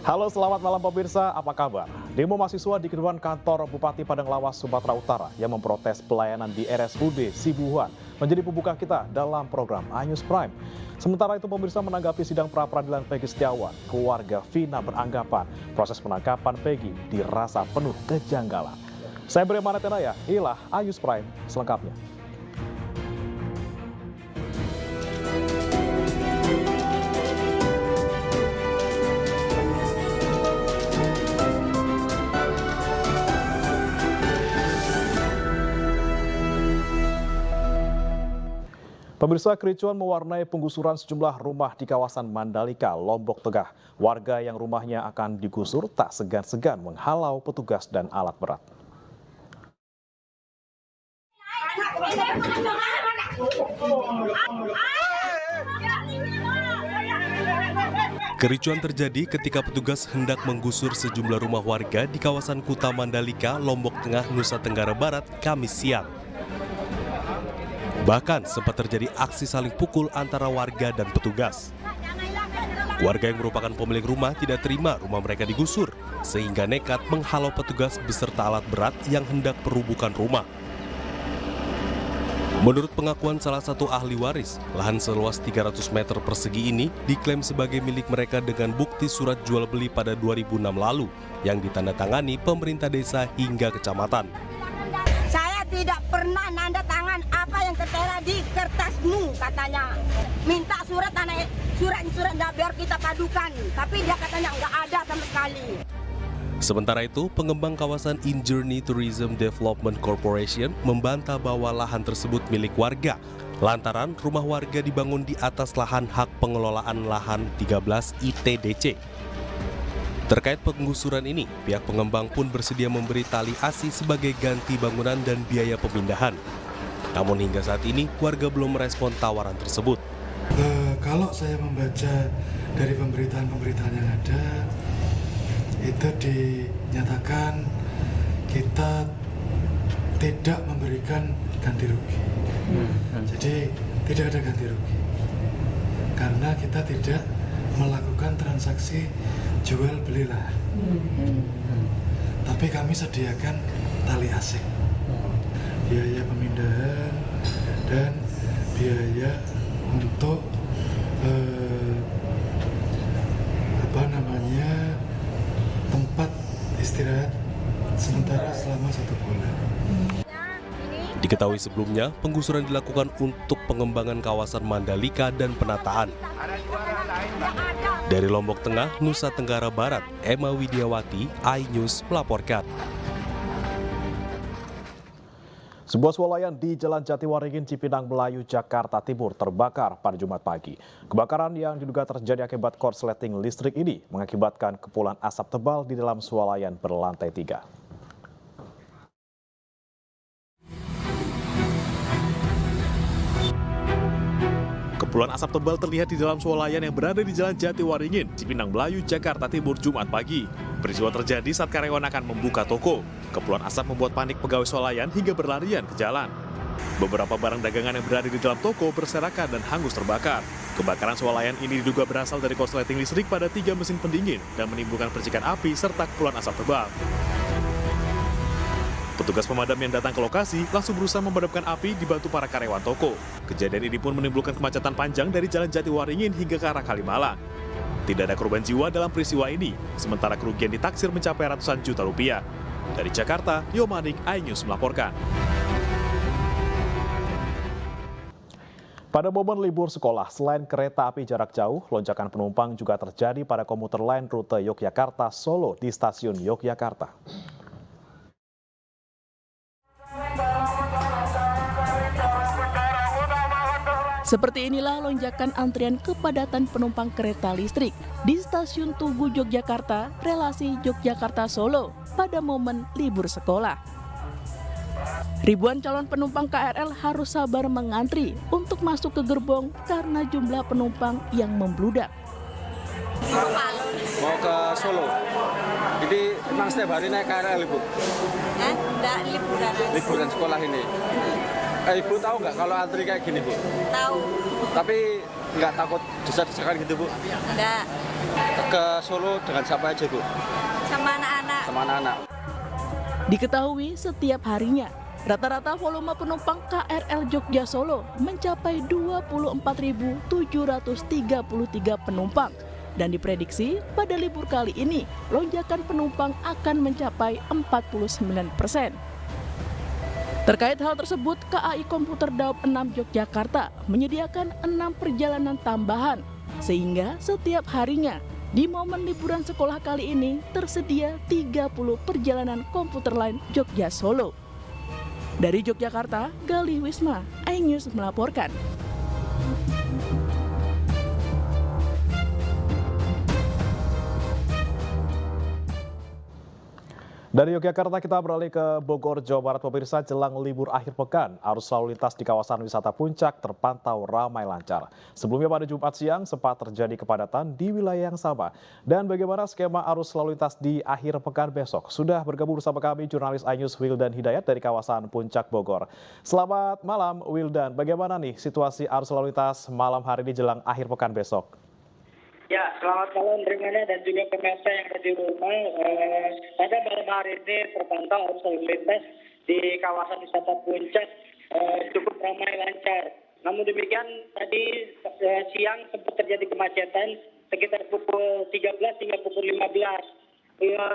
Halo, selamat malam pemirsa, apa kabar? Demo mahasiswa di gedung kantor Bupati Padang Lawas, Sumatera Utara yang memprotes pelayanan di RSUD Sibuhuan menjadi pembuka kita dalam program iNews Prime. Sementara itu pemirsa, menanggapi sidang pra-peradilan Peggy Setiawan, keluarga Vina beranggapan proses penangkapan Peggy dirasa penuh kejanggalan. Saya Beri Manatenaya, inilah iNews Prime selengkapnya. Pemirsa, kericuan mewarnai penggusuran sejumlah rumah di kawasan Mandalika, Lombok Tengah. Warga yang rumahnya akan digusur tak segan-segan menghalau petugas dan alat berat. Kericuan terjadi ketika petugas hendak menggusur sejumlah rumah warga di kawasan Kuta Mandalika, Lombok Tengah, Nusa Tenggara Barat, Kamis siang. Bahkan sempat terjadi aksi saling pukul antara warga dan petugas. Warga yang merupakan pemilik rumah tidak terima rumah mereka digusur, sehingga nekat menghalau petugas beserta alat berat yang hendak merubuhkan rumah. Menurut pengakuan salah satu ahli waris, lahan seluas 300 meter persegi ini diklaim sebagai milik mereka dengan bukti surat jual beli pada 2006 lalu yang ditandatangani pemerintah desa hingga kecamatan. Tidak pernah nanda tangan apa yang tertera di kertasmu, katanya. Minta surat nggak biar kita padukan, tapi dia katanya nggak ada sama sekali. Sementara itu, pengembang kawasan InJourney Tourism Development Corporation membantah bahwa lahan tersebut milik warga, lantaran rumah warga dibangun di atas lahan hak pengelolaan lahan 13 ITDC. Terkait penggusuran ini, pihak pengembang pun bersedia memberi tali asi sebagai ganti bangunan dan biaya pemindahan. Namun hingga saat ini, warga belum merespon tawaran tersebut. Kalau saya membaca dari pemberitaan-pemberitaan yang ada, itu dinyatakan kita tidak memberikan ganti rugi. Jadi tidak ada ganti rugi. Karena kita tidak melakukan transaksi jual beli lahan. Tapi kami sediakan tali asing, biaya pemindahan dan biaya untuk tempat istirahat sementara selama 1 bulan. Diketahui sebelumnya, penggusuran dilakukan untuk pengembangan kawasan Mandalika dan penataan. Dari Lombok Tengah, Nusa Tenggara Barat, Emma Widiawati, iNews melaporkan. Sebuah swalayan di Jalan Jatiwaringin, Cipinang Melayu, Jakarta Timur terbakar pada Jumat pagi. Kebakaran yang diduga terjadi akibat korsleting listrik ini mengakibatkan kepulan asap tebal di dalam swalayan berlantai 3. Kepulan asap tebal terlihat di dalam swalayan yang berada di Jalan Jatiwaringin, Cipinang Melayu, Jakarta Timur, Jumat pagi. Peristiwa terjadi saat karyawan akan membuka toko. Kepulan asap membuat panik pegawai swalayan hingga berlarian ke jalan. Beberapa barang dagangan yang berada di dalam toko berserakan dan hangus terbakar. Kebakaran swalayan ini diduga berasal dari korsleting listrik pada 3 mesin pendingin dan menimbulkan percikan api serta kepulan asap tebal. Petugas pemadam yang datang ke lokasi langsung berusaha memadamkan api dibantu para karyawan toko. Kejadian ini pun menimbulkan kemacetan panjang dari Jalan Jatiwaringin hingga ke arah Kalimalang. Tidak ada korban jiwa dalam peristiwa ini, sementara kerugian ditaksir mencapai ratusan juta rupiah. Dari Jakarta, Yomanik, iNews melaporkan. Pada momen libur sekolah, selain kereta api jarak jauh, lonjakan penumpang juga terjadi pada komuter lain rute Yogyakarta-Solo di stasiun Yogyakarta. Seperti inilah lonjakan antrian kepadatan penumpang kereta listrik di stasiun Tugu Yogyakarta, relasi Yogyakarta-Solo pada momen libur sekolah. Ribuan calon penumpang KRL harus sabar mengantri untuk masuk ke gerbong karena jumlah penumpang yang membludak. Mau ke Solo, jadi memang setiap hari naik KRL, Ibu? Enggak, liburan. Liburan sekolah ini. Ibu tahu nggak kalau antri kayak gini, Bu? Tahu. Tapi nggak takut desak-desakan gitu, Bu? Enggak, Ke Solo dengan siapa aja, Bu? sama anak-anak. Sama anak-anak. Diketahui setiap harinya, rata-rata volume penumpang KRL Jogja Solo mencapai 24.733 penumpang. Dan diprediksi pada libur kali ini, lonjakan penumpang akan mencapai 49%. Terkait hal tersebut, KAI Komuter Daup 6 Yogyakarta menyediakan 6 perjalanan tambahan, sehingga setiap harinya di momen liburan sekolah kali ini tersedia 30 perjalanan komuter lain Jogja Solo. Dari Yogyakarta, Galih Wisma, iNews melaporkan. Dari Yogyakarta kita beralih ke Bogor, Jawa Barat. Pemirsa, jelang libur akhir pekan, arus lalu lintas di kawasan wisata Puncak terpantau ramai lancar. Sebelumnya pada Jumat siang sempat terjadi kepadatan di wilayah yang sama. Dan bagaimana skema arus lalu lintas di akhir pekan besok? Sudah bergabung bersama kami jurnalis iNews Wildan Hidayat dari kawasan Puncak Bogor. Selamat malam Wildan, bagaimana nih situasi arus lalu lintas malam hari ini jelang akhir pekan besok? Ya, selamat malam Rimana dan juga pemirsa yang ada di rumah. Pada malam hari ini terpantau arus lalu lintas di kawasan wisata Puncak cukup ramai lancar. Namun demikian tadi siang sempat terjadi kemacetan sekitar pukul 13 hingga pukul 15.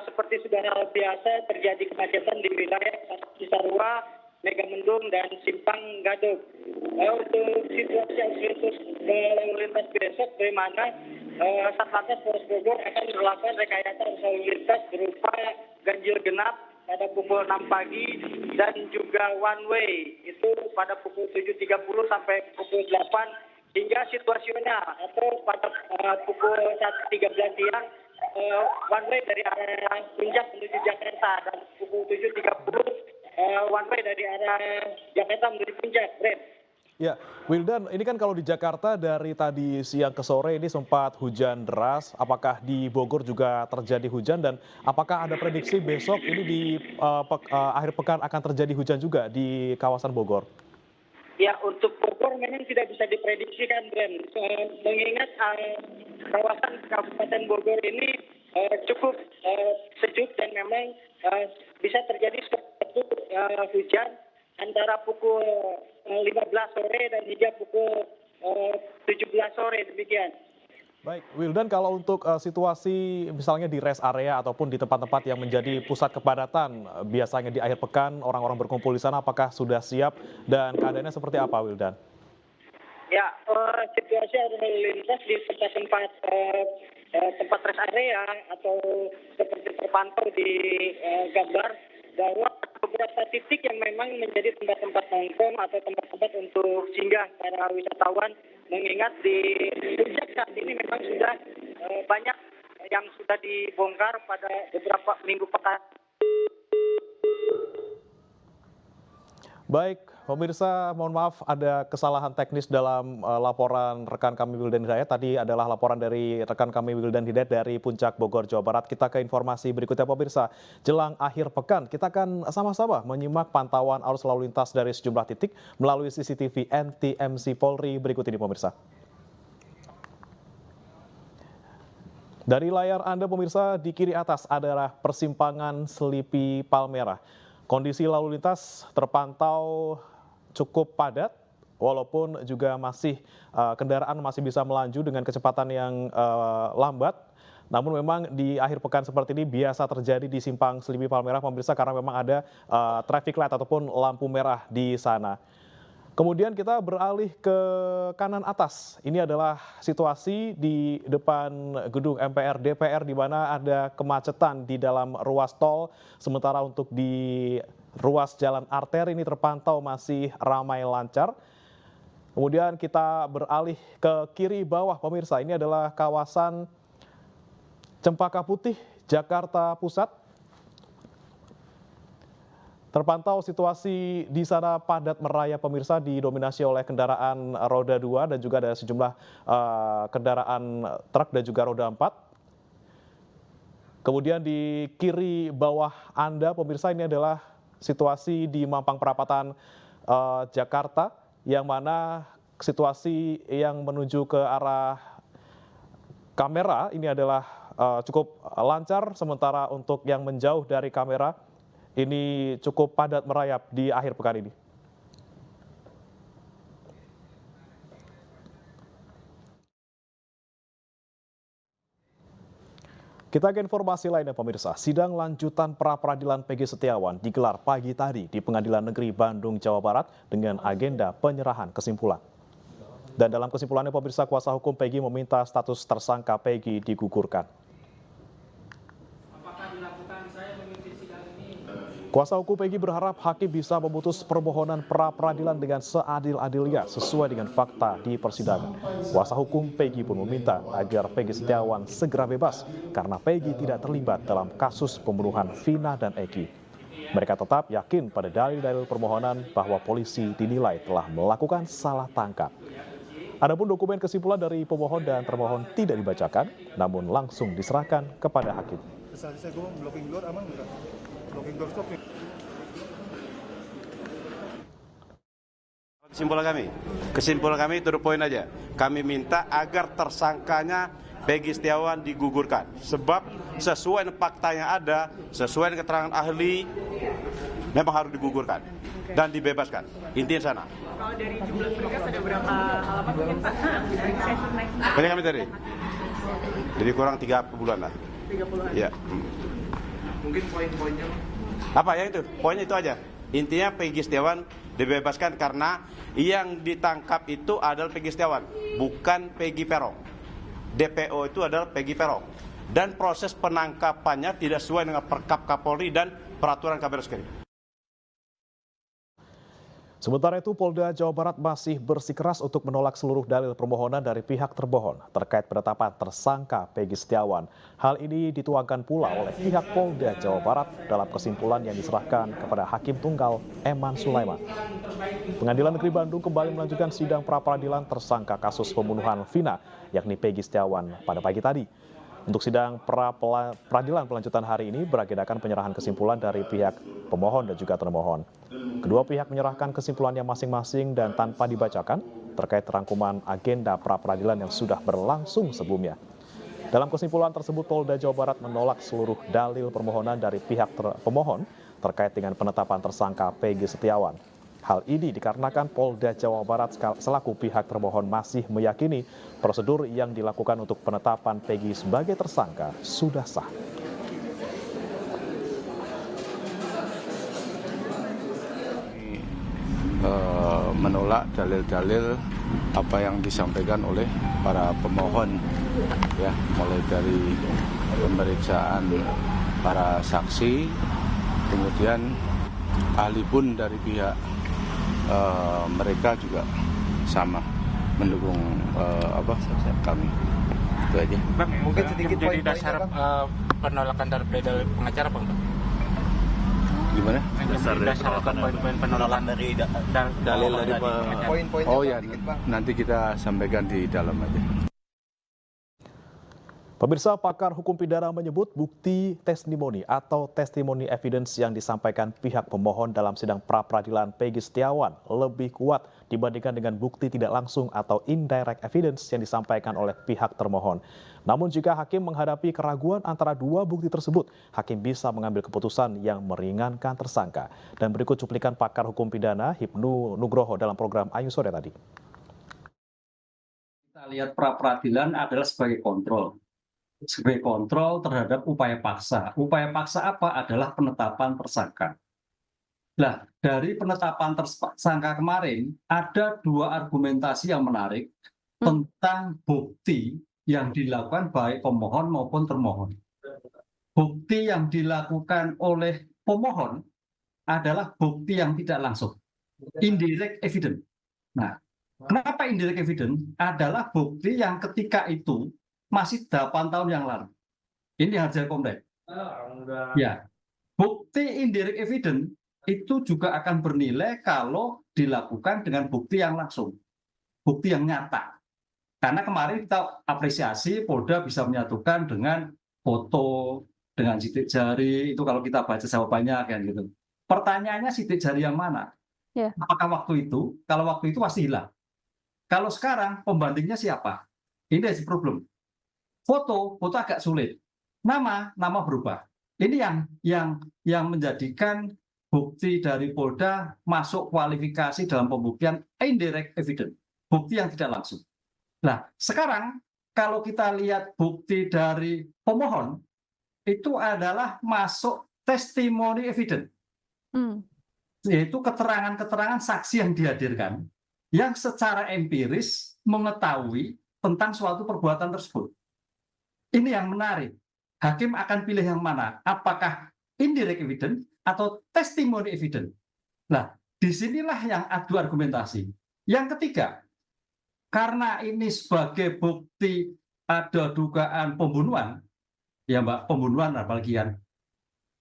Seperti sudah hal biasa terjadi kemacetan di wilayah Cisarua, Megamendung dan Simpang Gadok. Untuk situasi arus lalu lintas besok, bagaimana Satlantas Polres Bogor akan melakukan rekayasa arus lalu lintas berupa ganjil genap pada pukul 6 pagi dan juga one way itu pada pukul 7.30 sampai pukul 8 hingga situasional atau pada pukul 1.13 siang one way dari arah Puncak menuju Jakarta dan pukul 7.30 one way dari arah Jakarta menuju Puncak. Ya, Wildan, ini kan kalau di Jakarta dari tadi siang ke sore ini sempat hujan deras. Apakah di Bogor juga terjadi hujan dan apakah ada prediksi besok ini di akhir pekan akan terjadi hujan juga di kawasan Bogor? Ya, untuk Bogor memang tidak bisa diprediksikan, Bren. Mengingat kawasan Kabupaten Bogor ini cukup sejuk dan memang bisa terjadi suatu hujan antara pukul 15 sore dan hingga pukul 17 sore, demikian. Baik, Wildan, kalau untuk situasi misalnya di rest area ataupun di tempat-tempat yang menjadi pusat kepadatan biasanya di akhir pekan orang-orang berkumpul di sana, apakah sudah siap dan keadaannya seperti apa, Wildan? Ya, situasi arus lalu lintas di tempat rest area atau seperti terpantau di gambar bahwa beberapa titik yang memang menjadi tempat-tempat nongkrong atau tempat-tempat untuk singgah para wisatawan, mengingat di Puncak saat ini memang sudah banyak yang sudah dibongkar pada beberapa minggu pekan. Baik, pemirsa, mohon maaf ada kesalahan teknis dalam laporan rekan kami Wildan Hidayat. Tadi adalah laporan dari rekan kami Wildan Hidayat dari Puncak Bogor, Jawa Barat. Kita ke informasi berikutnya, pemirsa. Jelang akhir pekan, kita akan sama-sama menyimak pantauan arus lalu lintas dari sejumlah titik melalui CCTV NTMC Polri berikut ini, pemirsa. Dari layar Anda, pemirsa, di kiri atas adalah persimpangan Selipi Palmerah. Kondisi lalu lintas terpantau cukup padat, walaupun juga kendaraan masih bisa melaju dengan kecepatan yang lambat. Namun memang di akhir pekan seperti ini biasa terjadi di simpang Selipi Palmerah, pemirsa, karena memang ada traffic light ataupun lampu merah di sana. Kemudian kita beralih ke kanan atas. Ini adalah situasi di depan gedung MPR DPR di mana ada kemacetan di dalam ruas tol. Sementara untuk di ruas jalan arteri ini terpantau masih ramai lancar. Kemudian kita beralih ke kiri bawah, pemirsa. Ini adalah kawasan Cempaka Putih, Jakarta Pusat. Terpantau situasi di sana padat merayap, pemirsa, didominasi oleh kendaraan roda 2 dan juga ada sejumlah kendaraan truk dan juga roda 4. Kemudian di kiri bawah Anda, pemirsa, ini adalah situasi di Mampang Perapatan Jakarta, yang mana situasi yang menuju ke arah kamera ini adalah cukup lancar, sementara untuk yang menjauh dari kamera ini cukup padat merayap di akhir pekan ini. Kita ke informasi lainnya pemirsa, sidang lanjutan pra-peradilan Peggy Setiawan digelar pagi tadi di Pengadilan Negeri Bandung, Jawa Barat dengan agenda penyerahan kesimpulan. Dan dalam kesimpulannya pemirsa, kuasa hukum Peggy meminta status tersangka Peggy digugurkan. Kuasa hukum Peggy berharap hakim bisa memutus permohonan pra-peradilan dengan seadil-adilnya sesuai dengan fakta di persidangan. Kuasa hukum Peggy pun meminta agar Peggy Setiawan segera bebas karena Peggy tidak terlibat dalam kasus pembunuhan Vina dan Eki. Mereka tetap yakin pada dalil-dalil permohonan bahwa polisi dinilai telah melakukan salah tangkap. Adapun dokumen kesimpulan dari pemohon dan termohon tidak dibacakan, namun langsung diserahkan kepada hakim. Kesimpulan kami to the point aja. Kami minta agar tersangkanya Peggy Setiawan digugurkan. Sebab sesuai dengan fakta yang ada, sesuai dengan keterangan ahli, memang harus digugurkan dan dibebaskan. Intinya sana. Kalau dari jumlah berkas ada berapa halaman mungkin Pak? Dari session next. Banyak kami tadi? Jadi kurang 3 bulan lah. 30-an. Ya. Mungkin poin-poinnya. Apa ya itu? Poinnya itu aja. Intinya Peggy Setiawan dibebaskan karena yang ditangkap itu adalah Peggy Setiawan, bukan Peggy Peron. DPO itu adalah Peggy Peron. Dan proses penangkapannya tidak sesuai dengan Perkap Kapolri dan Peraturan Kabar Reskrim. Sementara itu, Polda Jawa Barat masih bersikeras untuk menolak seluruh dalil permohonan dari pihak termohon terkait penetapan tersangka Peggy Setiawan. Hal ini dituangkan pula oleh pihak Polda Jawa Barat dalam kesimpulan yang diserahkan kepada Hakim Tunggal Eman Sulaiman. Pengadilan Negeri Bandung kembali melanjutkan sidang pra-peradilan tersangka kasus pembunuhan Vina, yakni Peggy Setiawan pada pagi tadi. Untuk sidang pra-peradilan pelanjutan hari ini beragendakan penyerahan kesimpulan dari pihak pemohon dan juga termohon. Kedua pihak menyerahkan kesimpulannya masing-masing dan tanpa dibacakan terkait rangkuman agenda pra-peradilan yang sudah berlangsung sebelumnya. Dalam kesimpulan tersebut, Polda Jawa Barat menolak seluruh dalil permohonan dari pihak pemohon terkait dengan penetapan tersangka Peggy Setiawan. Hal ini dikarenakan Polda Jawa Barat selaku pihak termohon masih meyakini prosedur yang dilakukan untuk penetapan Peggy sebagai tersangka sudah sah. Menolak dalil-dalil apa yang disampaikan oleh para pemohon, ya, mulai dari pemeriksaan para saksi, kemudian ahli pun dari pihak mereka juga sama mendukung kami. Itu aja. Bang, mungkin sedikit dari dasar penolakan dari pengacara, Bang. Gimana? Dasar poin-poin penolakan dari dalil dari poin-poin. Oh ya, nanti kita sampaikan di dalam aja. Pemirsa, pakar hukum pidana menyebut bukti testimoni atau testimoni evidence yang disampaikan pihak pemohon dalam sidang pra-peradilan Peggy Setiawan lebih kuat dibandingkan dengan bukti tidak langsung atau indirect evidence yang disampaikan oleh pihak termohon. Namun jika hakim menghadapi keraguan antara dua bukti tersebut, hakim bisa mengambil keputusan yang meringankan tersangka. Dan berikut cuplikan pakar hukum pidana Hipnu Nugroho dalam program Ayu Sore tadi. Kita lihat pra-peradilan adalah sebagai kontrol terhadap upaya paksa. Upaya paksa apa? Adalah penetapan tersangka. Nah, dari penetapan tersangka kemarin, ada dua argumentasi yang menarik tentang bukti yang dilakukan baik pemohon maupun termohon. Bukti yang dilakukan oleh pemohon adalah bukti yang tidak langsung, indirect evidence. Nah, kenapa indirect evidence? Adalah bukti yang ketika itu masih 8 tahun yang lalu. Ini hasil komplek. Ya, bukti indirect evidence itu juga akan bernilai kalau dilakukan dengan bukti yang langsung, bukti yang nyata. Karena kemarin kita apresiasi Polda bisa menyatukan dengan foto, dengan sidik jari, itu kalau kita baca jawabannya kan gitu. Pertanyaannya sidik jari yang mana? Apakah waktu itu? Kalau waktu itu pasti hilang. Kalau sekarang pembandingnya siapa? Ini is problem. Foto agak sulit. Nama berubah. Ini yang menjadikan bukti dari Polda masuk kualifikasi dalam pembuktian indirect evidence, bukti yang tidak langsung. Nah, sekarang kalau kita lihat bukti dari pemohon, itu adalah masuk testimoni evidence, yaitu keterangan-keterangan saksi yang dihadirkan, yang secara empiris mengetahui tentang suatu perbuatan tersebut. Ini yang menarik. Hakim akan pilih yang mana? Apakah indirect evidence atau testimony evidence? Nah, disinilah yang adu argumentasi. Yang ketiga, karena ini sebagai bukti ada dugaan pembunuhan, ya Mbak, pembunuhan apalagi kan,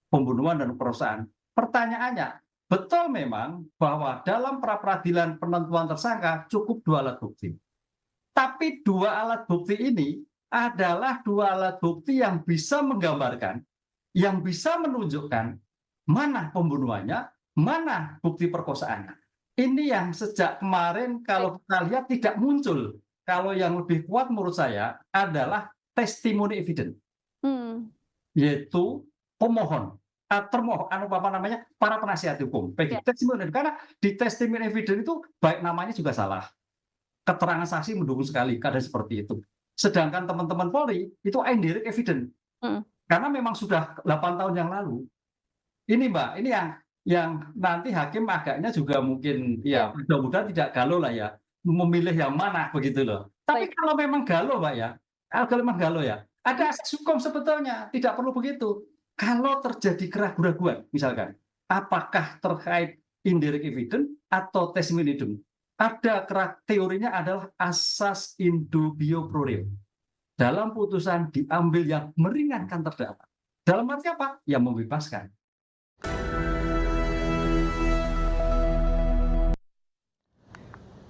pembunuhan dan perusahaan. Pertanyaannya, betul memang bahwa dalam pra-peradilan penentuan tersangka cukup 2 alat bukti. Tapi 2 alat bukti ini adalah 2 alat bukti yang bisa menggambarkan, yang bisa menunjukkan mana pembunuhannya, mana bukti perkosaannya. Ini yang sejak kemarin kalau kita lihat tidak muncul. Kalau yang lebih kuat menurut saya adalah testimoni evidence, yaitu pemohon, para penasihat hukum. Testimoni, karena di testimoni evidence itu baik namanya juga salah, keterangan saksi mendukung sekali keadaan seperti itu. Sedangkan teman-teman Polri itu indirect evidence, karena memang sudah 8 tahun yang lalu. Ini Mbak, ini yang nanti hakim agaknya juga mungkin ya mudah-mudahan tidak galau lah ya, memilih yang mana begitu loh. Tapi kalau memang galau Mbak ya, kalau memang galau ya, ada asas hukum sebetulnya, tidak perlu begitu. Kalau terjadi keraguan-keraguan, misalkan, apakah terkait indirect evidence atau testimony evidence, ada teorinya adalah asas in dubio pro reo. Dalam putusan diambil yang meringankan terdakwa. Dalam arti apa? Yang membebaskan.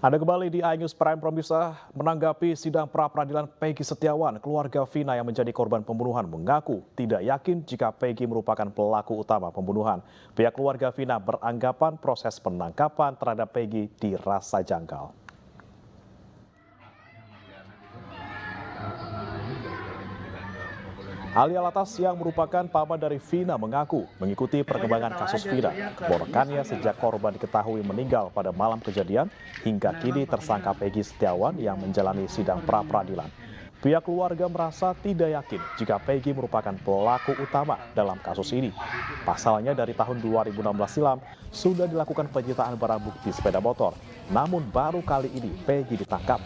Anda kembali di iNews Prime, pemirsa. Menanggapi sidang pra-peradilan Peggy Setiawan, keluarga Vina yang menjadi korban pembunuhan mengaku tidak yakin jika Peggy merupakan pelaku utama pembunuhan. Pihak keluarga Vina beranggapan proses penangkapan terhadap Peggy dirasa janggal. Ali Alatas yang merupakan paman dari Vina mengaku mengikuti perkembangan kasus Vina. Keponakannya sejak korban diketahui meninggal pada malam kejadian hingga kini tersangka Peggy Setiawan yang menjalani sidang pra-peradilan. Pihak keluarga merasa tidak yakin jika Peggy merupakan pelaku utama dalam kasus ini. Pasalnya dari tahun 2016 silam sudah dilakukan penyitaan barang bukti sepeda motor. Namun baru kali ini Peggy ditangkap.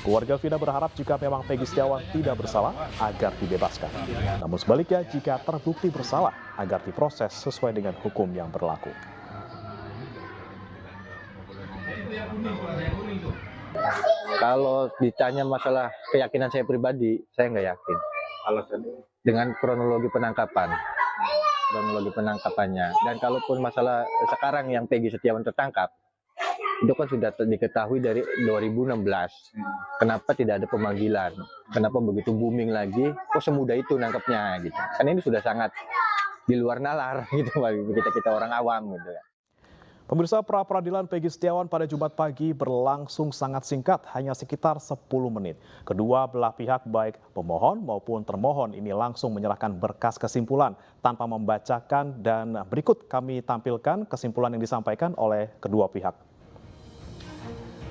Keluarga Vina berharap jika memang Peggy Setiawan tidak bersalah agar dibebaskan. Namun sebaliknya jika terbukti bersalah agar diproses sesuai dengan hukum yang berlaku. Kalau ditanya masalah keyakinan saya pribadi, saya nggak yakin. Alasannya? Dengan kronologi penangkapannya. Dan kalaupun masalah sekarang yang Peggy Setiawan tertangkap, itu kan sudah diketahui dari 2016. Kenapa tidak ada pemanggilan? Kenapa begitu booming lagi? Kok semudah itu nangkepnya gitu? Kan ini sudah sangat di luar nalar gitu bagi kita orang awam gitu ya. Pemirsa, pra-peradilan Peggy Setiawan pada Jumat pagi berlangsung sangat singkat, hanya sekitar 10 menit. Kedua belah pihak baik pemohon maupun termohon ini langsung menyerahkan berkas kesimpulan tanpa membacakan, dan berikut kami tampilkan kesimpulan yang disampaikan oleh kedua pihak.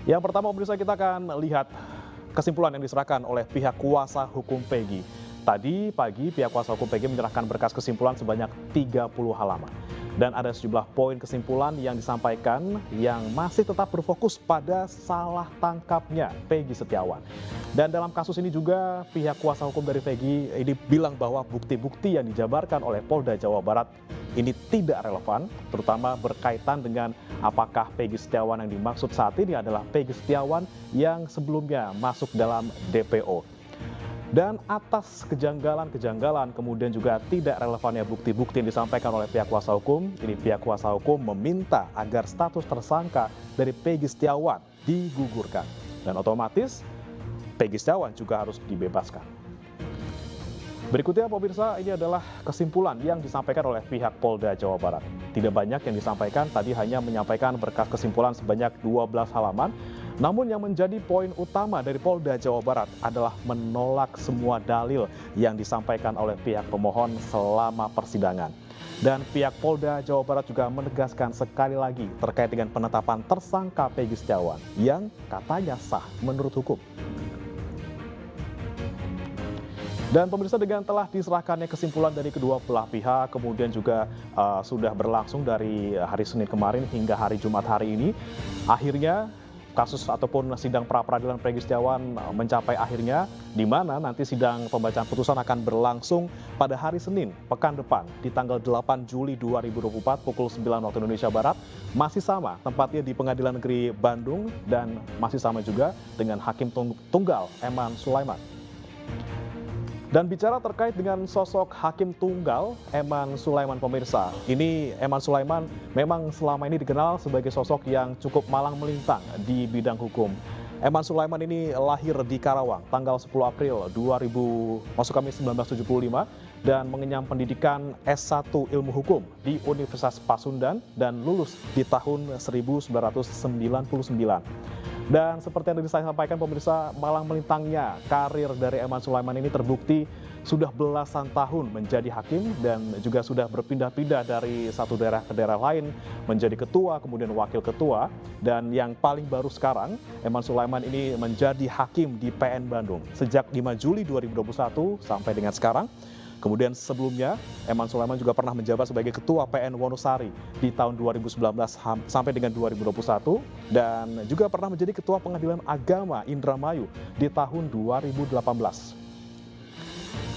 Yang pertama, pemirsa, kita akan lihat kesimpulan yang diserahkan oleh pihak kuasa hukum Peggy. Tadi pagi pihak kuasa hukum Peggy menyerahkan berkas kesimpulan sebanyak 30 halaman. Dan ada sejumlah poin kesimpulan yang disampaikan yang masih tetap berfokus pada salah tangkapnya Peggy Setiawan. Dan dalam kasus ini juga pihak kuasa hukum dari Peggy ini bilang bahwa bukti-bukti yang dijabarkan oleh Polda Jawa Barat ini tidak relevan, terutama berkaitan dengan apakah Peggy Setiawan yang dimaksud saat ini adalah Peggy Setiawan yang sebelumnya masuk dalam DPO. Dan atas kejanggalan-kejanggalan kemudian juga tidak relevannya bukti-bukti yang disampaikan oleh pihak kuasa hukum, ini pihak kuasa hukum meminta agar status tersangka dari Peggy Setiawan digugurkan. Dan otomatis Peggy Setiawan juga harus dibebaskan. Berikutnya pemirsa, ini adalah kesimpulan yang disampaikan oleh pihak Polda Jawa Barat. Tidak banyak yang disampaikan, tadi hanya menyampaikan berkas kesimpulan sebanyak 12 halaman. Namun yang menjadi poin utama dari Polda Jawa Barat adalah menolak semua dalil yang disampaikan oleh pihak pemohon selama persidangan. Dan pihak Polda Jawa Barat juga menegaskan sekali lagi terkait dengan penetapan tersangka Peggy Setiawan yang katanya sah menurut hukum. Dan pemirsa, dengan telah diserahkannya kesimpulan dari kedua belah pihak, kemudian juga sudah berlangsung dari hari Senin kemarin hingga hari Jumat hari ini, akhirnya kasus ataupun sidang pra-peradilan Peggy Setiawan mencapai akhirnya, di mana nanti sidang pembacaan putusan akan berlangsung pada hari Senin pekan depan di tanggal 8 Juli 2024 pukul 9 waktu Indonesia Barat. Masih sama tempatnya di Pengadilan Negeri Bandung dan masih sama juga dengan Hakim Tunggal Eman Sulaiman. Dan bicara terkait dengan sosok Hakim Tunggal Eman Sulaiman, pemirsa, ini Eman Sulaiman memang selama ini dikenal sebagai sosok yang cukup malang melintang di bidang hukum. Eman Sulaiman ini lahir di Karawang tanggal 10 April 1975 dan mengenyam pendidikan S1 Ilmu Hukum di Universitas Pasundan dan lulus di tahun 1999. Dan seperti yang tadi saya sampaikan, pemirsa, malang melintangnya karir dari Eman Sulaiman ini terbukti sudah belasan tahun menjadi hakim dan juga sudah berpindah-pindah dari satu daerah ke daerah lain menjadi ketua, kemudian wakil ketua. Dan yang paling baru sekarang, Eman Sulaiman ini menjadi hakim di PN Bandung sejak 5 Juli 2021 sampai dengan sekarang. Kemudian sebelumnya, Eman Sulaiman juga pernah menjabat sebagai Ketua PN Wonosari di tahun 2019 sampai dengan 2021 dan juga pernah menjadi Ketua Pengadilan Agama Indramayu di tahun 2018.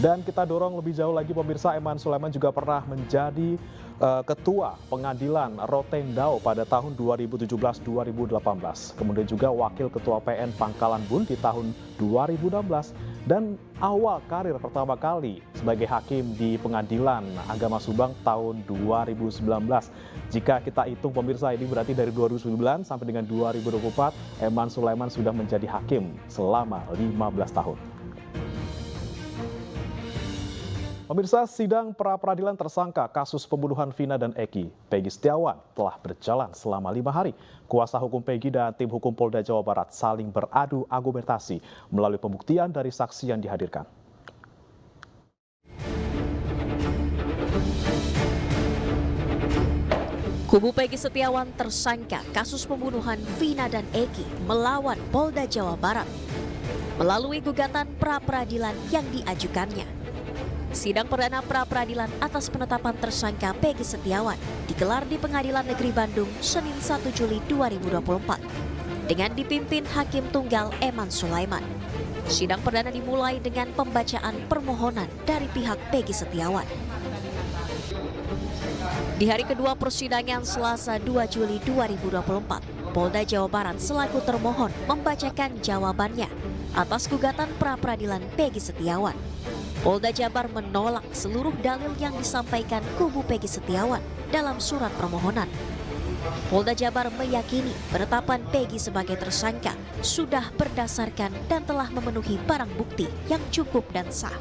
Dan kita dorong lebih jauh lagi, pemirsa, Eman Sulaiman juga pernah menjadi Ketua Pengadilan Rotendao pada tahun 2017-2018. Kemudian juga Wakil Ketua PN Pangkalan Bun di tahun 2016. Dan awal karir pertama kali sebagai hakim di Pengadilan Agama Subang tahun 2019. Jika kita hitung, pemirsa, ini berarti dari 2009 sampai dengan 2024, Eman Sulaiman sudah menjadi hakim selama 15 tahun. Pemirsa, sidang pra-peradilan tersangka kasus pembunuhan Vina dan Eki, Peggy Setiawan, telah berjalan selama 5 hari. Kuasa hukum Peggy dan tim hukum Polda Jawa Barat saling beradu argumentasi melalui pembuktian dari saksi yang dihadirkan. Kubu Peggy Setiawan tersangka kasus pembunuhan Vina dan Eki melawan Polda Jawa Barat melalui gugatan pra-peradilan yang diajukannya. Sidang perdana pra-peradilan atas penetapan tersangka Peggy Setiawan digelar di Pengadilan Negeri Bandung Senin 1 Juli 2024 dengan dipimpin Hakim Tunggal Eman Sulaiman. Sidang perdana dimulai dengan pembacaan permohonan dari pihak Peggy Setiawan. Di hari kedua persidangan Selasa 2 Juli 2024, Polda Jawa Barat selaku termohon membacakan jawabannya atas gugatan pra-peradilan Peggy Setiawan. Polda Jabar menolak seluruh dalil yang disampaikan kubu Peggy Setiawan dalam surat permohonan. Polda Jabar meyakini penetapan Peggy sebagai tersangka sudah berdasarkan dan telah memenuhi barang bukti yang cukup dan sah.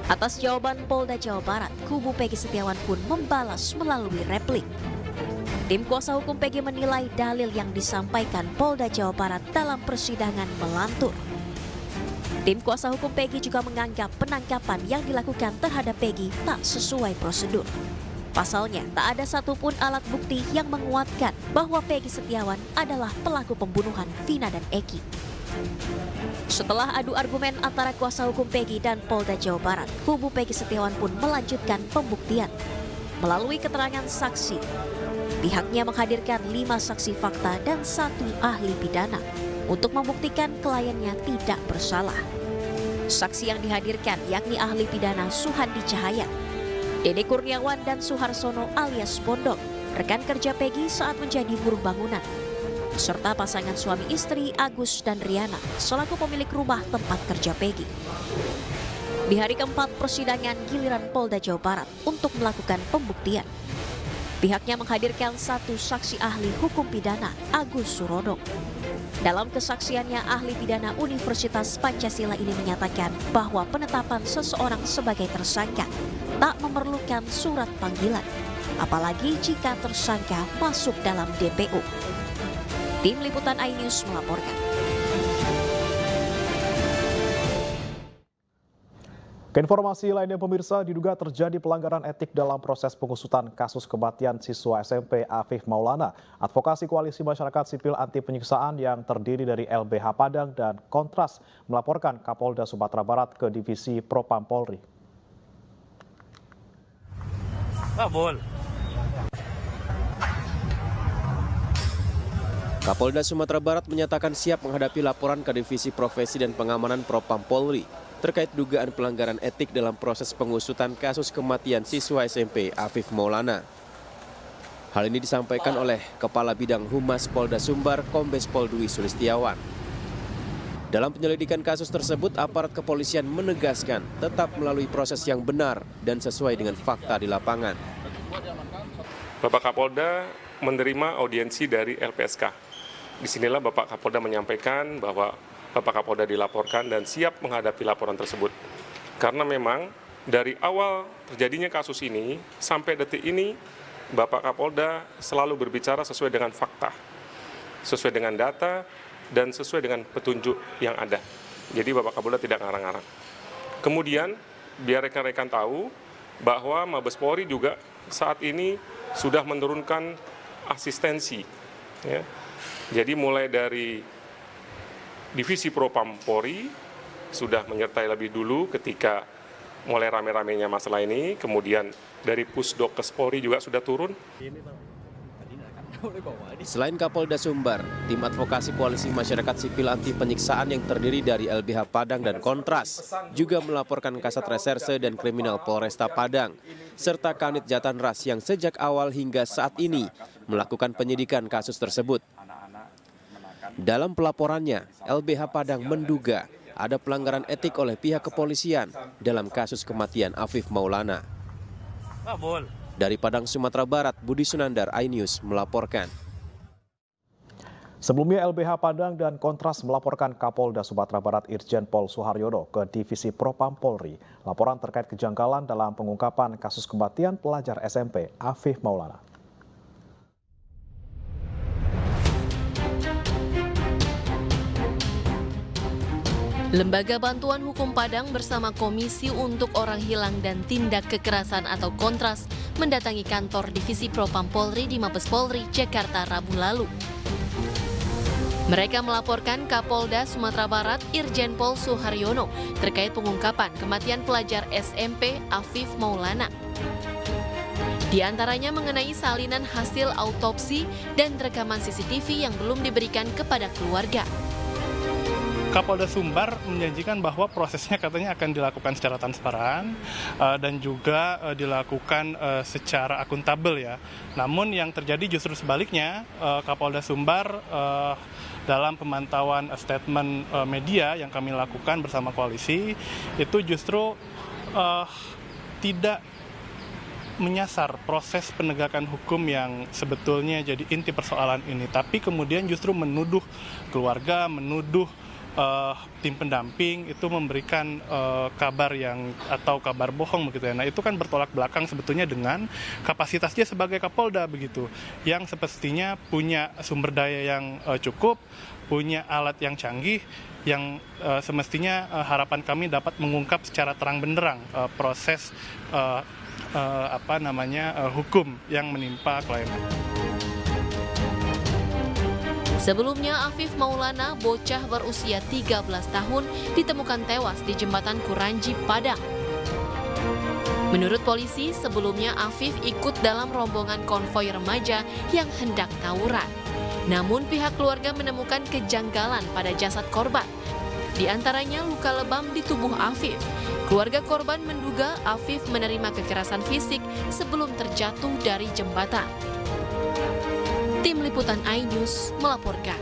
Atas jawaban Polda Jawa Barat, kubu Peggy Setiawan pun membalas melalui replik. Tim kuasa hukum Peggy menilai dalil yang disampaikan Polda Jawa Barat dalam persidangan melantur. Tim kuasa hukum Peggy juga menganggap penangkapan yang dilakukan terhadap Peggy tak sesuai prosedur. Pasalnya, tak ada satupun alat bukti yang menguatkan bahwa Peggy Setiawan adalah pelaku pembunuhan Vina dan Eki. Setelah adu argumen antara kuasa hukum Peggy dan Polda Jawa Barat, kubu Peggy Setiawan pun melanjutkan pembuktian melalui keterangan saksi. Pihaknya menghadirkan 5 saksi fakta dan 1 ahli pidana untuk membuktikan kliennya tidak bersalah. Saksi yang dihadirkan yakni ahli pidana Suhandi Cahaya, Dede Kurniawan dan Suharsono alias Bondok, rekan kerja Peggy saat menjadi buruh bangunan, serta pasangan suami istri Agus dan Riana selaku pemilik rumah tempat kerja Peggy. Di hari keempat persidangan giliran Polda Jawa Barat untuk melakukan pembuktian. Pihaknya menghadirkan 1 saksi ahli hukum pidana, Agus Surodo. Dalam kesaksiannya, ahli pidana Universitas Pancasila ini menyatakan bahwa penetapan seseorang sebagai tersangka tak memerlukan surat panggilan, apalagi jika tersangka masuk dalam DPO. Tim Liputan iNews melaporkan. Keinformasi lainnya pemirsa, diduga terjadi pelanggaran etik dalam proses pengusutan kasus kematian siswa SMP Afif Maulana. Advokasi Koalisi Masyarakat Sipil Anti Penyiksaan yang terdiri dari LBH Padang dan Kontras melaporkan Kapolda Sumatera Barat ke Divisi Propam Polri. Kapolda Sumatera Barat menyatakan siap menghadapi laporan ke Divisi Profesi dan Pengamanan Propam Polri terkait dugaan pelanggaran etik dalam proses pengusutan kasus kematian siswa SMP Afif Maulana. Hal ini disampaikan oleh Kepala Bidang Humas Polda Sumbar, Kombes Pol Dwi Sulistiawan. Dalam penyelidikan kasus tersebut, aparat kepolisian menegaskan tetap melalui proses yang benar dan sesuai dengan fakta di lapangan. Bapak Kapolda menerima audiensi dari LPSK. Disinilah Bapak Kapolda menyampaikan bahwa Bapak Kapolda dilaporkan dan siap menghadapi laporan tersebut. Karena memang dari awal terjadinya kasus ini sampai detik ini, Bapak Kapolda selalu berbicara sesuai dengan fakta, sesuai dengan data, dan sesuai dengan petunjuk yang ada. Jadi Bapak Kapolda tidak ngarang-ngarang. Kemudian, biar rekan-rekan tahu bahwa Mabes Polri juga saat ini sudah menurunkan asistensi. Ya. Jadi mulai dari Divisi Propam Polri sudah menyertai lebih dulu ketika mulai rame-ramenya masalah ini, kemudian dari Pusdokes Polri juga sudah turun. Selain Kapolda Sumbar, tim advokasi Koalisi Masyarakat Sipil Anti Penyiksaan yang terdiri dari LBH Padang dan Kontras juga melaporkan Kasat Reserse dan Kriminal Polresta Padang serta Kanit Jatanras yang sejak awal hingga saat ini melakukan penyidikan kasus tersebut. Dalam pelaporannya, LBH Padang menduga ada pelanggaran etik oleh pihak kepolisian dalam kasus kematian Afif Maulana. Dari Padang, Sumatera Barat, Budi Sunandar, iNews melaporkan. Sebelumnya LBH Padang dan Kontras melaporkan Kapolda Sumatera Barat Irjen Pol Suharyono ke Divisi Propam Polri. Laporan terkait kejanggalan dalam pengungkapan kasus kematian pelajar SMP Afif Maulana. Lembaga Bantuan Hukum Padang bersama Komisi untuk Orang Hilang dan Tindak Kekerasan atau Kontras mendatangi kantor Divisi Propam Polri di Mabes Polri, Jakarta, Rabu lalu. Mereka melaporkan Kapolda Sumatera Barat Irjen Pol Suharyono terkait pengungkapan kematian pelajar SMP Afif Maulana. Di antaranya mengenai salinan hasil autopsi dan rekaman CCTV yang belum diberikan kepada keluarga. Kapolda Sumbar menjanjikan bahwa prosesnya katanya akan dilakukan secara transparan dan juga dilakukan secara akuntabel ya. Namun yang terjadi justru sebaliknya, Kapolda Sumbar dalam pemantauan statement media yang kami lakukan bersama koalisi itu justru tidak menyasar proses penegakan hukum yang sebetulnya jadi inti persoalan ini, tapi kemudian justru menuduh keluarga, menuduh tim pendamping itu memberikan kabar atau kabar bohong begitu ya. Nah, itu kan bertolak belakang sebetulnya dengan kapasitasnya sebagai Kapolda begitu, yang semestinya punya sumber daya yang cukup, punya alat yang canggih, yang semestinya harapan kami dapat mengungkap secara terang benderang proses hukum yang menimpa klien. Sebelumnya, Afif Maulana, bocah berusia 13 tahun, ditemukan tewas di jembatan Kuranji, Padang. Menurut polisi, sebelumnya Afif ikut dalam rombongan konvoi remaja yang hendak tawuran. Namun pihak keluarga menemukan kejanggalan pada jasad korban. Di antaranya luka lebam di tubuh Afif. Keluarga korban menduga Afif menerima kekerasan fisik sebelum terjatuh dari jembatan. Tim Liputan iNews melaporkan.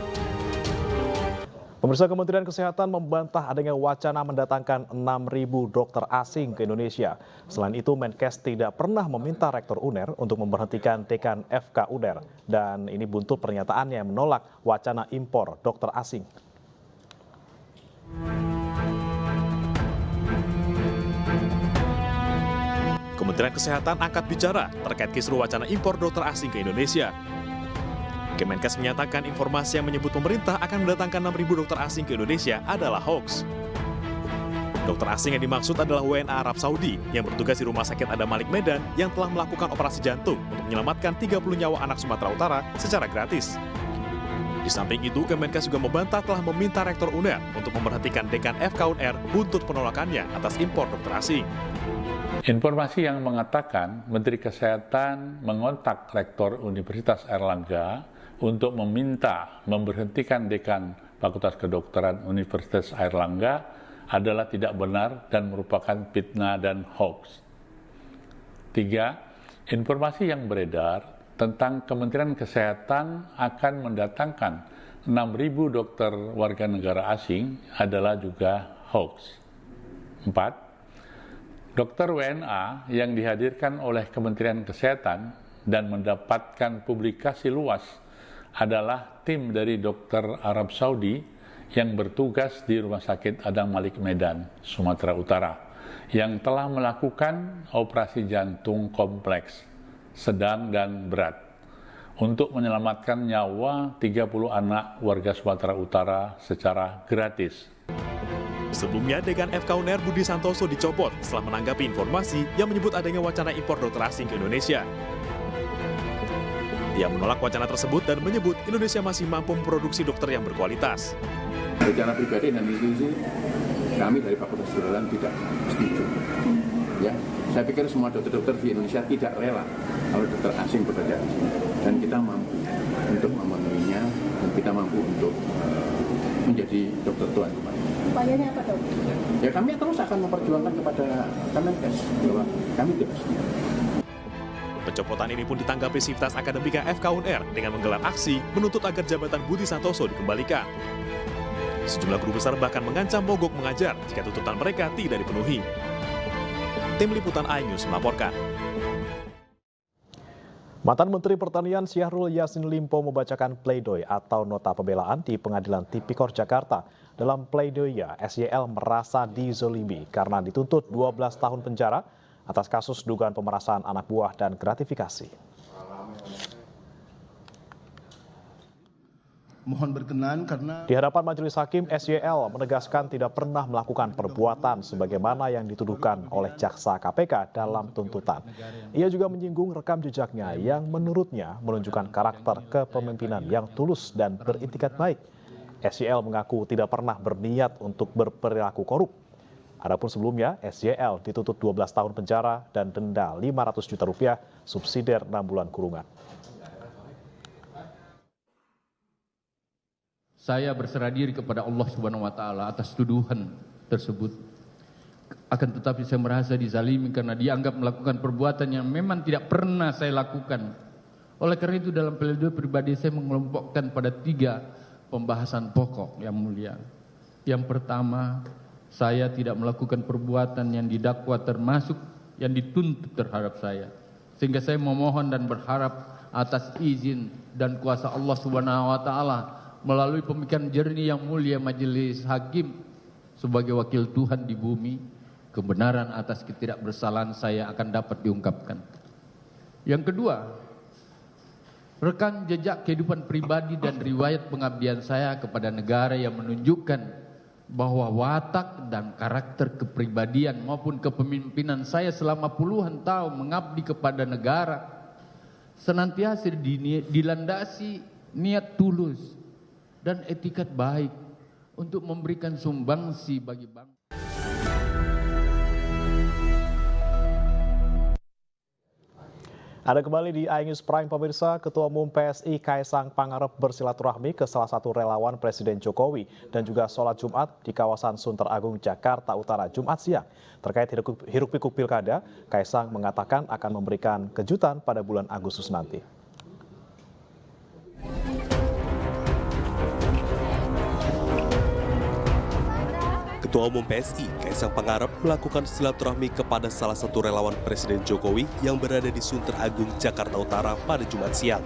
Pemirsa, Kementerian Kesehatan membantah adanya wacana mendatangkan 6.000 dokter asing ke Indonesia. Selain itu, Menkes tidak pernah meminta Rektor UNER untuk memberhentikan Dekan FK UNER. Dan ini buntut pernyataannya menolak wacana impor dokter asing. Kementerian Kesehatan angkat bicara terkait kisru wacana impor dokter asing ke Indonesia. Kemenkes menyatakan informasi yang menyebut pemerintah akan mendatangkan 6.000 dokter asing ke Indonesia adalah hoax. Dokter asing yang dimaksud adalah WNA Arab Saudi yang bertugas di Rumah Sakit Adam Malik Medan yang telah melakukan operasi jantung untuk menyelamatkan 30 nyawa anak Sumatera Utara secara gratis. Di samping itu, Kemenkes juga membantah telah meminta Rektor UNER untuk memberhentikan Dekan FK UNER buntut penolakannya atas impor dokter asing. Informasi yang mengatakan Menteri Kesehatan mengontak Rektor Universitas Airlangga untuk meminta memberhentikan Dekan Fakultas Kedokteran Universitas Airlangga adalah tidak benar dan merupakan fitnah dan hoax. 3. Informasi yang beredar tentang Kementerian Kesehatan akan mendatangkan 6.000 dokter warga negara asing adalah juga hoax. 4. Dokter WNA yang dihadirkan oleh Kementerian Kesehatan dan mendapatkan publikasi luas adalah tim dari dokter Arab Saudi yang bertugas di Rumah Sakit Adam Malik Medan, Sumatera Utara, yang telah melakukan operasi jantung kompleks, sedang dan berat, untuk menyelamatkan nyawa 30 anak warga Sumatera Utara secara gratis. Sebelumnya, Dekan FK UNER Budi Santoso dicopot setelah menanggapi informasi yang menyebut adanya wacana impor dokter asing ke Indonesia. Ia menolak wacana tersebut dan menyebut Indonesia masih mampu memproduksi dokter yang berkualitas. Secara pribadi dan institusi, kami dari Fakultas Kedokteran tidak setuju. Ya, saya pikir semua dokter-dokter di Indonesia tidak rela kalau dokter asing bekerja di sini. Dan kita mampu untuk memenuhinya, dan kita mampu untuk menjadi dokter tuan rumah. Upayanya apa, Dok? Ya, kami terus akan memperjuangkan kepada Kemenkes bahwa kami tidak setuju. Pencopotan ini pun ditanggapi Sivitas Akademika FK UNER dengan menggelar aksi menuntut agar jabatan Budi Santoso dikembalikan. Sejumlah guru besar bahkan mengancam mogok mengajar jika tuntutan mereka tidak dipenuhi. Tim Liputan iNews melaporkan. Mantan Menteri Pertanian Syahrul Yassin Limpo membacakan pledoi atau nota pembelaan di Pengadilan Tipikor Jakarta. Dalam pledoinya, SYL merasa dizolimi karena dituntut 12 tahun penjara atas kasus dugaan pemerasan anak buah dan gratifikasi. Mohon berkenan karena di hadapan majelis hakim, SYL menegaskan tidak pernah melakukan perbuatan sebagaimana yang dituduhkan oleh jaksa KPK dalam tuntutan. Ia juga menyinggung rekam jejaknya yang menurutnya menunjukkan karakter kepemimpinan yang tulus dan beritikat baik. SYL mengaku tidak pernah berniat untuk berperilaku korup. Adapun sebelumnya, SYL dituntut 12 tahun penjara dan denda 500 juta rupiah, subsidiar 6 bulan kurungan. Saya berserah diri kepada Allah Subhanahu wa taala atas tuduhan tersebut. Akan tetapi saya merasa dizalimi karena dianggap melakukan perbuatan yang memang tidak pernah saya lakukan. Oleh karena itu dalam pledoi pribadi saya mengelompokkan pada 3 pembahasan pokok yang mulia. Yang pertama, saya tidak melakukan perbuatan yang didakwa termasuk yang dituntut terhadap saya. Sehingga saya memohon dan berharap atas izin dan kuasa Allah Subhanahu wa taala melalui pemikiran jernih yang mulia majelis hakim sebagai wakil Tuhan di bumi, kebenaran atas ketidakbersalahan saya akan dapat diungkapkan. Yang kedua, rekam jejak kehidupan pribadi dan riwayat pengabdian saya kepada negara yang menunjukkan bahwa watak dan karakter kepribadian maupun kepemimpinan saya selama puluhan tahun mengabdi kepada negara senantiasa dilandasi niat tulus dan etikat baik untuk memberikan sumbangsi bagi bangsa. Ada kembali di iNews Prime pemirsa, Ketua Umum PSI Kaisang Pangarep bersilaturahmi ke salah satu relawan Presiden Jokowi dan juga sholat Jumat di kawasan Sunter Agung, Jakarta Utara Jumat siang. Terkait hiruk-pikuk pilkada, Kaisang mengatakan akan memberikan kejutan pada bulan Agustus nanti. Ketua Umum PSI, Kaisang Pangarep melakukan silaturahmi kepada salah satu relawan Presiden Jokowi yang berada di Sunter Agung, Jakarta Utara pada Jumat siang.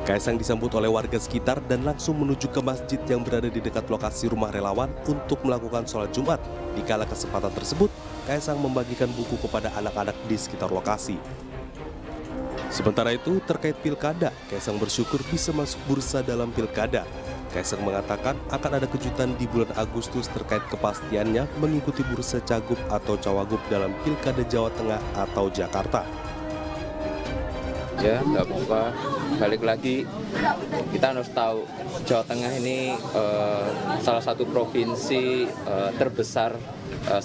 Kaisang disambut oleh warga sekitar dan langsung menuju ke masjid yang berada di dekat lokasi rumah relawan untuk melakukan sholat Jumat. Di kala kesempatan tersebut, Kaisang membagikan buku kepada anak-anak di sekitar lokasi. Sementara itu, terkait pilkada, Kaisang bersyukur bisa masuk bursa dalam pilkada. Kaisang mengatakan akan ada kejutan di bulan Agustus terkait kepastiannya mengikuti bursa cagup atau cawagup dalam pilkada Jawa Tengah atau Jakarta. Ya, nggak apa-apa. Balik lagi, kita harus tahu Jawa Tengah ini salah satu provinsi terbesar,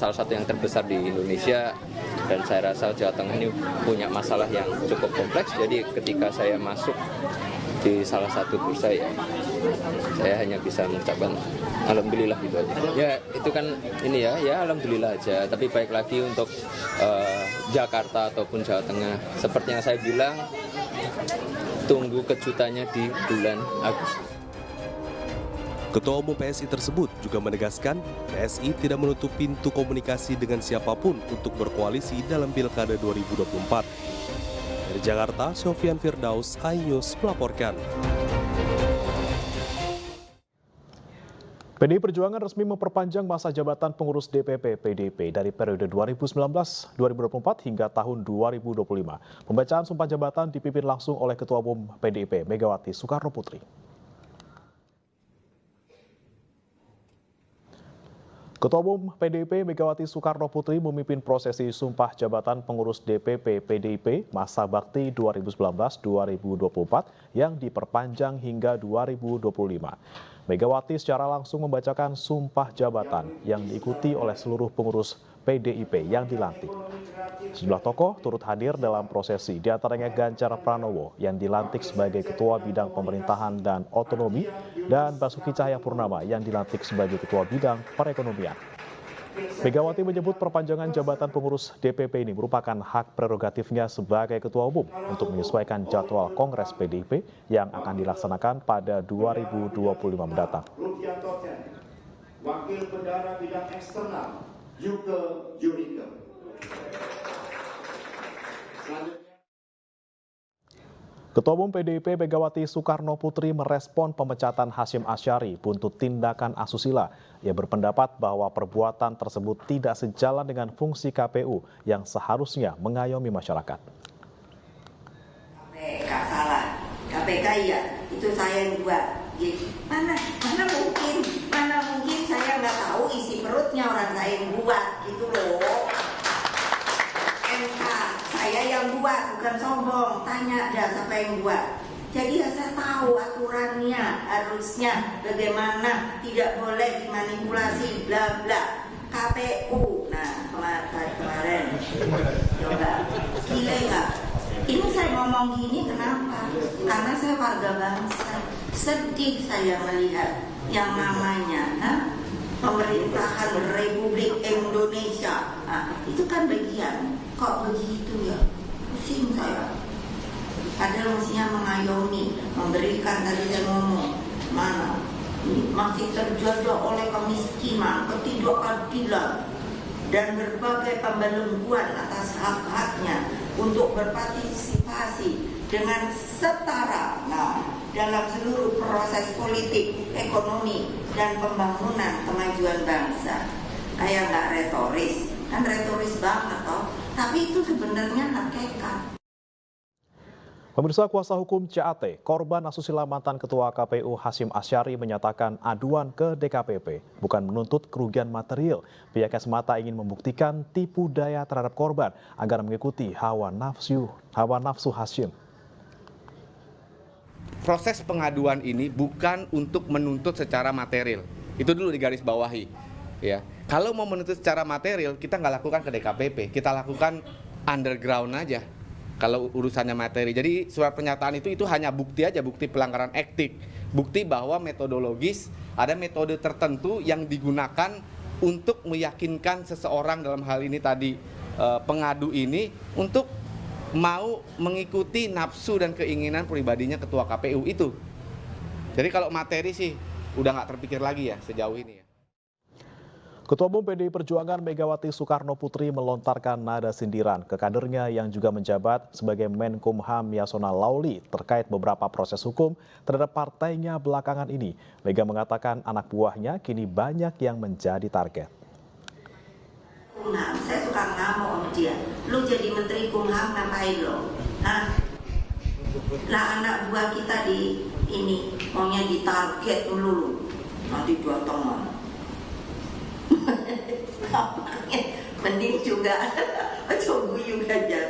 salah satu yang terbesar di Indonesia. Dan saya rasa Jawa Tengah ini punya masalah yang cukup kompleks. Jadi ketika saya masuk di salah satu bursa, ya saya hanya bisa mengucapkan alhamdulillah gitu aja. Ya itu kan ini ya alhamdulillah aja. Tapi baik lagi untuk Jakarta ataupun Jawa Tengah, seperti yang saya bilang, tunggu kejutannya di bulan Agustus. Ketua Umum PSI tersebut juga menegaskan PSI tidak menutup pintu komunikasi dengan siapapun untuk berkoalisi dalam Pilkada 2024. Dari Jakarta, Sofyan Firdaus, iNews melaporkan. PDI Perjuangan resmi memperpanjang masa jabatan pengurus DPP PDIP dari periode 2019-2024 hingga tahun 2025. Pembacaan sumpah jabatan dipimpin langsung oleh Ketua Umum PDIP Megawati Soekarnoputri. Ketua Umum PDIP Megawati Soekarnoputri memimpin prosesi sumpah jabatan pengurus DPP PDIP masa bakti 2019-2024 yang diperpanjang hingga 2025. Megawati secara langsung membacakan sumpah jabatan yang diikuti oleh seluruh pengurus PDIP yang dilantik. Sejumlah tokoh turut hadir dalam prosesi, diantaranya Ganjar Pranowo yang dilantik sebagai Ketua Bidang Pemerintahan dan Otonomi dan Basuki Cahayapurnama yang dilantik sebagai Ketua Bidang Perekonomian. Megawati menyebut perpanjangan jabatan pengurus DPP ini merupakan hak prerogatifnya sebagai Ketua Umum untuk menyesuaikan jadwal Kongres PDIP yang akan dilaksanakan pada 2025 mendatang. Wakil Bendara Bidang Eksternal, Yuke Jurike. Ketua Umum PDIP Megawati Soekarnoputri merespon pemecatan Hasyim Asyari buntut tindakan asusila. Ia berpendapat bahwa perbuatan tersebut tidak sejalan dengan fungsi KPU yang seharusnya mengayomi masyarakat. KPK salah, KPK iya, itu saya yang buat. Mana mungkin saya nggak tahu isi perutnya orang saya yang buat gitu loh. MK saya yang buat, bukan sombong. Tanya dah siapa yang buat. Jadi saya tahu aturannya, harusnya bagaimana, tidak boleh dimanipulasi, bla bla. KPU, nah kemarin, coba, gila nggak? Ini saya ngomong gini kenapa? Karena saya warga bangsa. Sedih saya melihat yang namanya pemerintahan Republik Indonesia. Nah, itu kan bagian. Kok begitu ya? Pusing saya. Padahal mestinya mengayomi, memberikan, tadi saya ngomong, mana? Masih terjajah oleh kemiskinan, ketidakadilan, dan berbagai pembelengguan atas hak-haknya untuk berpartisipasi dengan setara dalam seluruh proses politik, ekonomi, dan pembangunan kemajuan bangsa. Kayak nggak retoris, kan retoris banget toh, tapi itu sebenarnya hakikat. Pemirsa, kuasa hukum CAT, korban asusila mantan Ketua KPU Hasyim Asyari menyatakan aduan ke DKPP bukan menuntut kerugian material. Pihaknya semata ingin membuktikan tipu daya terhadap korban agar mengikuti hawa nafsu Hasyim. Proses pengaduan ini bukan untuk menuntut secara material. Itu dulu digarisbawahi. Ya, kalau mau menuntut secara material, kita nggak lakukan ke DKPP, kita lakukan underground aja. Kalau urusannya materi, jadi surat pernyataan itu hanya bukti aja, bukti pelanggaran etik, bukti bahwa metodologis ada metode tertentu yang digunakan untuk meyakinkan seseorang, dalam hal ini tadi pengadu ini, untuk mau mengikuti nafsu dan keinginan pribadinya ketua KPU itu. Jadi kalau materi sih udah nggak terpikir lagi ya sejauh ini ya. Ketua Umum PDI Perjuangan Megawati Soekarnoputri melontarkan nada sindiran ke kadernya yang juga menjabat sebagai Menkumham Yasona Lauli terkait beberapa proses hukum terhadap partainya belakangan ini. Mega mengatakan anak buahnya kini banyak yang menjadi target. Saya suka ngamuk sama dia. Lu jadi Menteri Kumham ngapain lo? Lah anak buah kita di ini maunya ditarget dulu, nanti dua teman. Mending juga coba juga aja.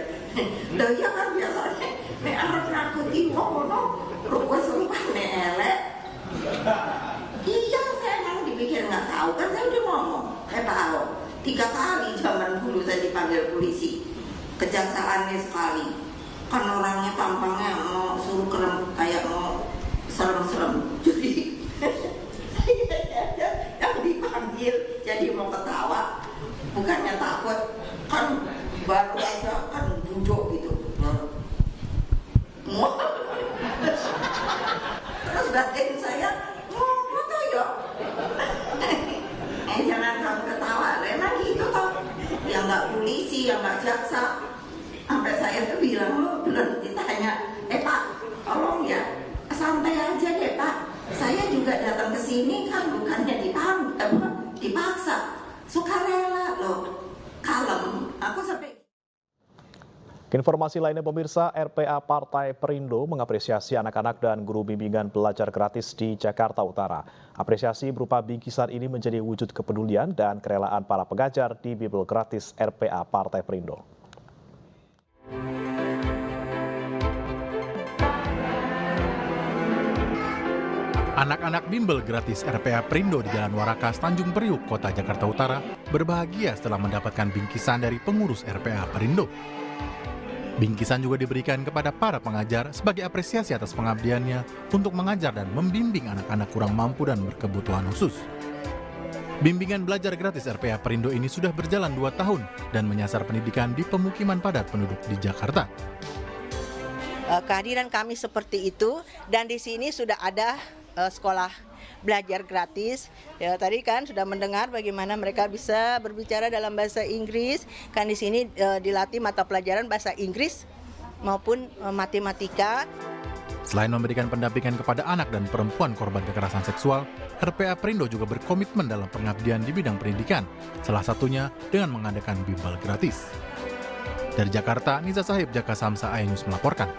Loh ya kan biasanya nek arep nakuti wong ono ruko sumpahne elek. Iya saya emang dipikir nggak tahu kan saya udah ngomong Pak Ahok 3 kali zaman dulu saya dipanggil polisi, kejaksaannya sekali. Kan orangnya tampangnya mau suruh kerem kayak mau serem-serem. Jadi saya aja yang dipanggil jadi mau ketawa, bukannya takut. Kan baru aja kan duduk gitu. Terus batin saya mau foto ya. Jangan kamu ketawa, emang gitu toh. Yang nggak polisi, yang nggak jaksa. Sampai saya tuh bilang, lo belum ditanya, Pak, tolong ya, santai aja deh Pak. Saya juga datang ke sini kan bukannya dipaksa, sukarela loh, kalem. Aku sampai. Informasi lainnya pemirsa, RPA Partai Perindo mengapresiasi anak-anak dan guru bimbingan belajar gratis di Jakarta Utara. Apresiasi berupa bingkisan ini menjadi wujud kepedulian dan kerelaan para pengajar di Bimbel gratis RPA Partai Perindo. Anak-anak bimbel gratis RPA Perindo di Jalan Warakas, Tanjung Priuk, Kota Jakarta Utara berbahagia setelah mendapatkan bingkisan dari pengurus RPA Perindo. Bingkisan juga diberikan kepada para pengajar sebagai apresiasi atas pengabdiannya untuk mengajar dan membimbing anak-anak kurang mampu dan berkebutuhan khusus. Bimbingan belajar gratis RPA Perindo ini sudah berjalan 2 tahun dan menyasar pendidikan di pemukiman padat penduduk di Jakarta. Kehadiran kami seperti itu, dan di sini sudah ada sekolah belajar gratis. Ya, tadi kan sudah mendengar bagaimana mereka bisa berbicara dalam bahasa Inggris. Kan di sini dilatih mata pelajaran bahasa Inggris maupun matematika. Selain memberikan pendampingan kepada anak dan perempuan korban kekerasan seksual, RPA Perindo juga berkomitmen dalam pengabdian di bidang pendidikan, salah satunya dengan mengadakan bimbel gratis. Dari Jakarta, Niza Sahib, Jaka Samsa, iNews melaporkan.